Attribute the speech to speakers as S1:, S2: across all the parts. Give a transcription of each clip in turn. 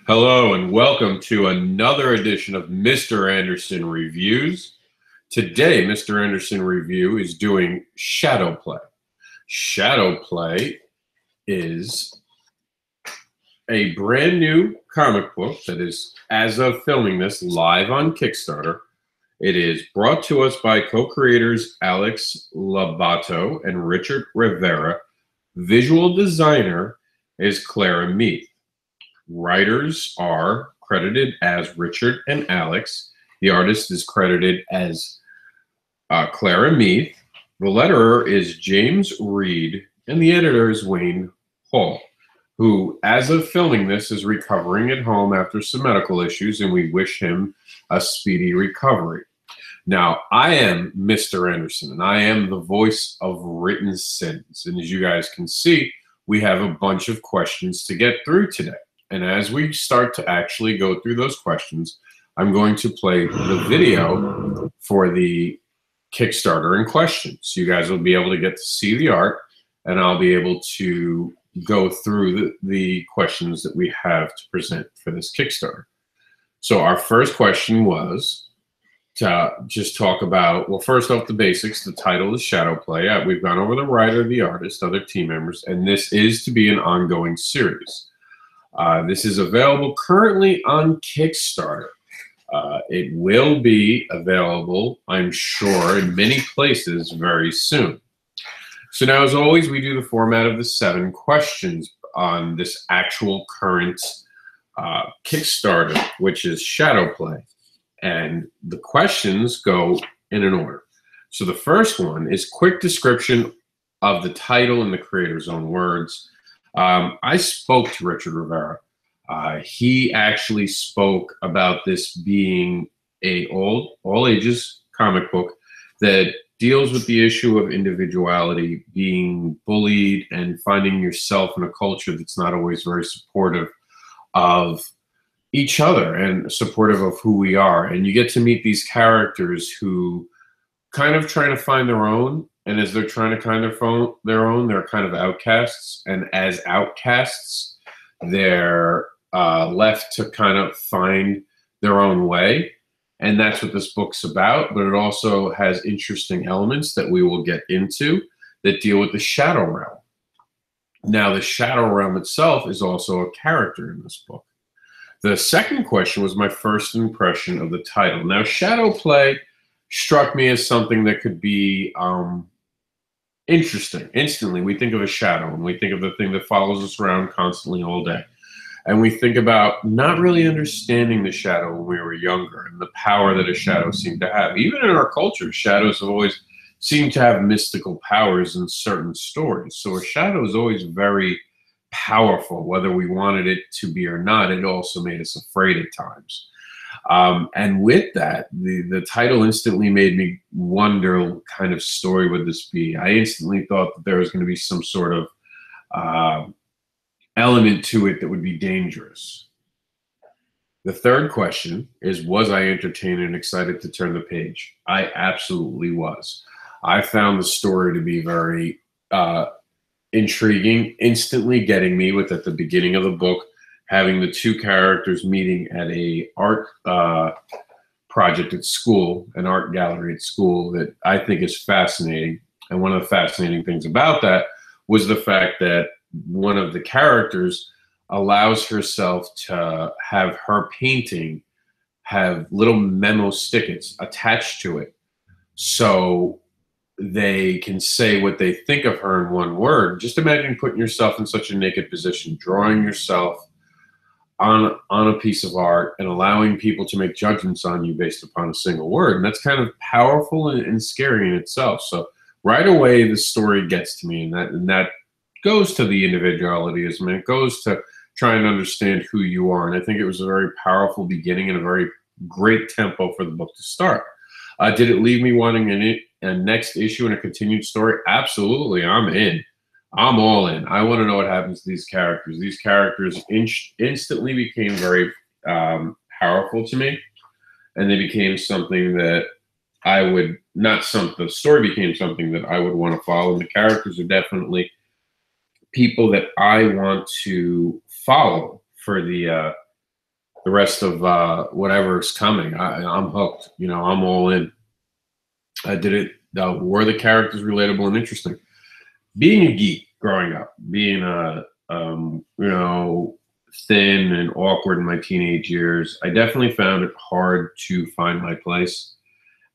S1: Hello and welcome to another edition of Mr. Andersin Reviews. Today, Mr. Andersin Review is doing Shadow Play. Shadow Play is a brand new comic book that is, as of filming this, live on Kickstarter. It is brought to us by co-creators Alex Lobato and Richard Rivera. Visual designer is Clara Meth. Writers are credited as Richard and Alex. The artist is credited as Clara Meth. The letterer is James Reed, and the editor is Wayne Hall, who, as of filming this, is recovering at home after some medical issues, and we wish him a speedy recovery. Now, I am Mr. Andersin, and I am the voice of written sins. And as you guys can see, we have a bunch of questions to get through today. And as we start to actually go through those questions, I'm going to play the video for the Kickstarter in question. So you guys will be able to get to see the art, and I'll be able to go through the questions that we have to present for this Kickstarter. So our first question was to just talk about, well, first off, the basics. The title is Shadow Play. We've gone over the writer, the artist, other team members, and this is to be an ongoing series. This is available currently on Kickstarter. It will be available, I'm sure, in many places very soon. So now, as always, we do the format of the 7 questions on this actual current Kickstarter, which is Shadow Play. And the questions go in an order. So the first one is quick description of the title in the creator's own words. I spoke to Richard Rivera. He actually spoke about this being a all ages comic book that deals with the issue of individuality, being bullied, and finding yourself in a culture that's not always very supportive of each other and supportive of who we are. And you get to meet these characters who kind of trying to find their own. And as they're trying to kind of find their own, they're kind of outcasts. And as outcasts, they're left to kind of find their own way. And that's what this book's about. But it also has interesting elements that we will get into that deal with the Shadow Realm. Now, the Shadow Realm itself is also a character in this book. The second question was my first impression of the title. Now, Shadow Play struck me as something that could be interesting. Instantly, we think of a shadow, and we think of the thing that follows us around constantly all day. And we think about not really understanding the shadow when we were younger and the power that a shadow seemed to have. Even in our culture, shadows have always seemed to have mystical powers in certain stories. So a shadow is always very powerful, whether we wanted it to be or not. It also made us afraid at times. And with that, the title instantly made me wonder what kind of story would this be. I instantly thought that there was going to be some sort of element to it that would be dangerous. The third question is, was I entertained and excited to turn the page? I absolutely was. I found the story to be very intriguing, instantly getting me with, at the beginning of the book, having the 2 characters meeting at a art project at school, an art gallery at school, that I think is fascinating. And one of the fascinating things about that was the fact that one of the characters allows herself to have her painting have little memo stickets attached to it, so they can say what they think of her in one word. Just imagine putting yourself in such a naked position, drawing yourself on a piece of art and allowing people to make judgments on you based upon a single word. And that's kind of powerful and scary in itself. So right away, the story gets to me, and that goes to the individualityism, and it goes to trying to understand who you are. And I think it was a very powerful beginning and a very great tempo for the book to start. Did it leave me wanting a next issue and a continued story? Absolutely. I'm in. I'm all in. I want to know what happens to these characters. These characters instantly became very powerful to me, and they became something that I would not the story became something that I would want to follow. And the characters are definitely people that I want to follow for the the rest of whatever's coming. I'm hooked. You know, I'm all in. I did it. Were the characters relatable and interesting? Being a geek growing up, being you know, thin and awkward in my teenage years, I definitely found it hard to find my place.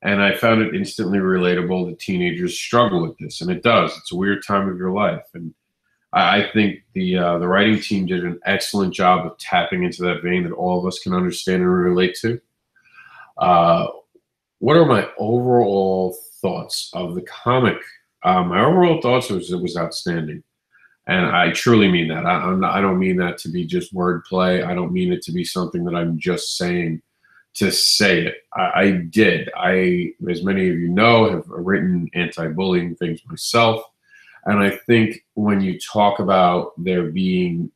S1: And I found it instantly relatable that teenagers struggle with this, and it does. It's a weird time of your life, and I think the writing team did an excellent job of tapping into that vein that all of us can understand and relate to. Uh, what are my overall thoughts of the comic? My overall thoughts was it was outstanding, and I truly mean that. I don't mean that to be just wordplay. I don't mean it to be something that I'm just saying to say it. I did. As many of you know, have written anti-bullying things myself, and I think when you talk about there being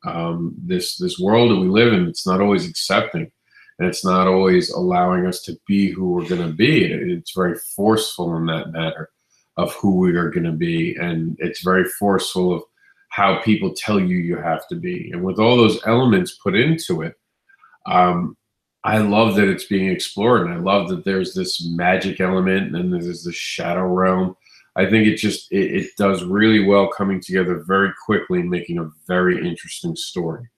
S1: this world that we live in, it's not always accepting, and it's not always allowing us to be who we're going to be. It's very forceful in that matter of who we are going to be, and it's very forceful of how people tell you you have to be. And with all those elements put into it, I love that it's being explored, and I love that there's this magic element and there's this shadow realm. I think it does really well coming together very quickly and making a very interesting story.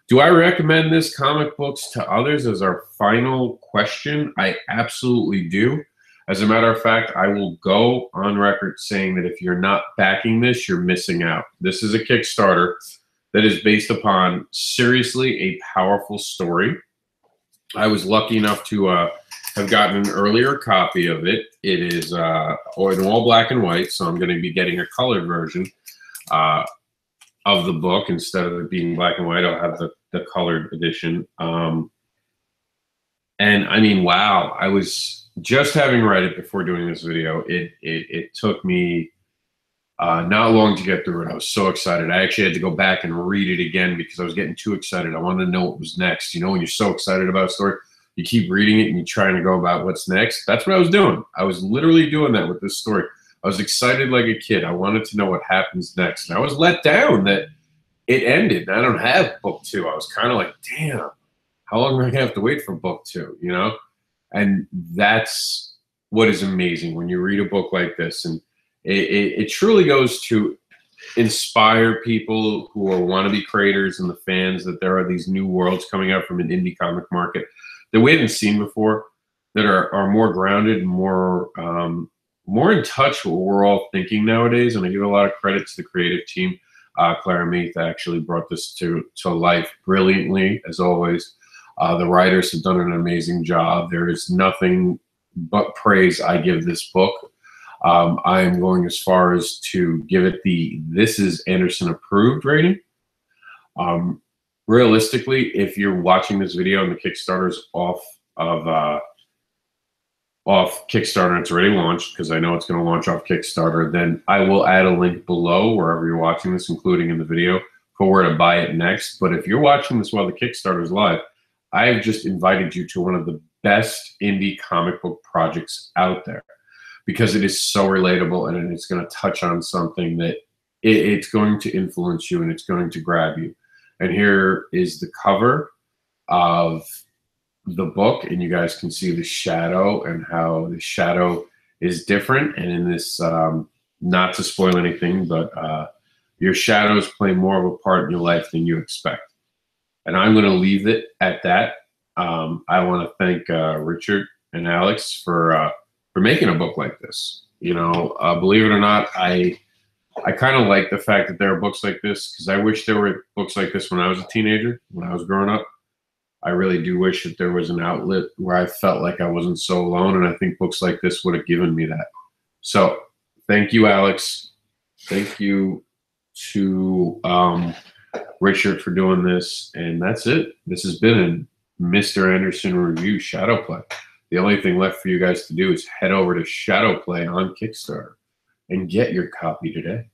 S1: Do I recommend this comic books to others as our final question? I absolutely do. As a matter of fact, I will go on record saying that if you're not backing this, you're missing out. This is a Kickstarter that is based upon seriously a powerful story. I was lucky enough to have gotten an earlier copy of it. It is in all black and white, so I'm going to be getting a colored version of the book. Instead of it being black and white, I'll have the colored edition. And I mean, wow, I was just having read it before doing this video. It took me not long to get through it. I was so excited. I actually had to go back and read it again because I was getting too excited. I wanted to know what was next. You know, when you're so excited about a story, you keep reading it and you're trying to go about what's next. That's what I was doing. I was literally doing that with this story. I was excited like a kid. I wanted to know what happens next. And I was let down that it ended. I don't have book 2. I was kind of like, damn, how long am I going to have to wait for book 2, you know? And that's what is amazing when you read a book like this. And it truly goes to inspire people who are wannabe creators and the fans that there are these new worlds coming out from an indie comic market that we haven't seen before, that are more grounded and more in touch with what we're all thinking nowadays. And I give a lot of credit to the creative team. Clara Meth actually brought this to life brilliantly, as always. The writers have done an amazing job. There is nothing but praise I give this book. I am going as far as to give it this is Andersin approved rating. Realistically, if you're watching this video and the Kickstarter's off Kickstarter and it's already launched, because I know it's going to launch off Kickstarter, then I will add a link below wherever you're watching this, including in the video, for where to buy it next. But if you're watching this while the Kickstarter is live, I have just invited you to one of the best indie comic book projects out there, because it is so relatable and it's going to touch on something that it's going to influence you and it's going to grab you. And here is the cover of the book, and you guys can see the shadow and how the shadow is different. And in this, not to spoil anything, but your shadows play more of a part in your life than you expect. And I'm going to leave it at that. I want to thank Richard and Alex for making a book like this. You know, believe it or not, I kind of like the fact that there are books like this, because I wish there were books like this when I was a teenager, when I was growing up. I really do wish that there was an outlet where I felt like I wasn't so alone, and I think books like this would have given me that. So thank you, Alex. Thank you to Richard for doing this, and that's it. This has been a Mr. Andersin Review Shadow Play. The only thing left for you guys to do is head over to Shadow Play on Kickstarter and get your copy today.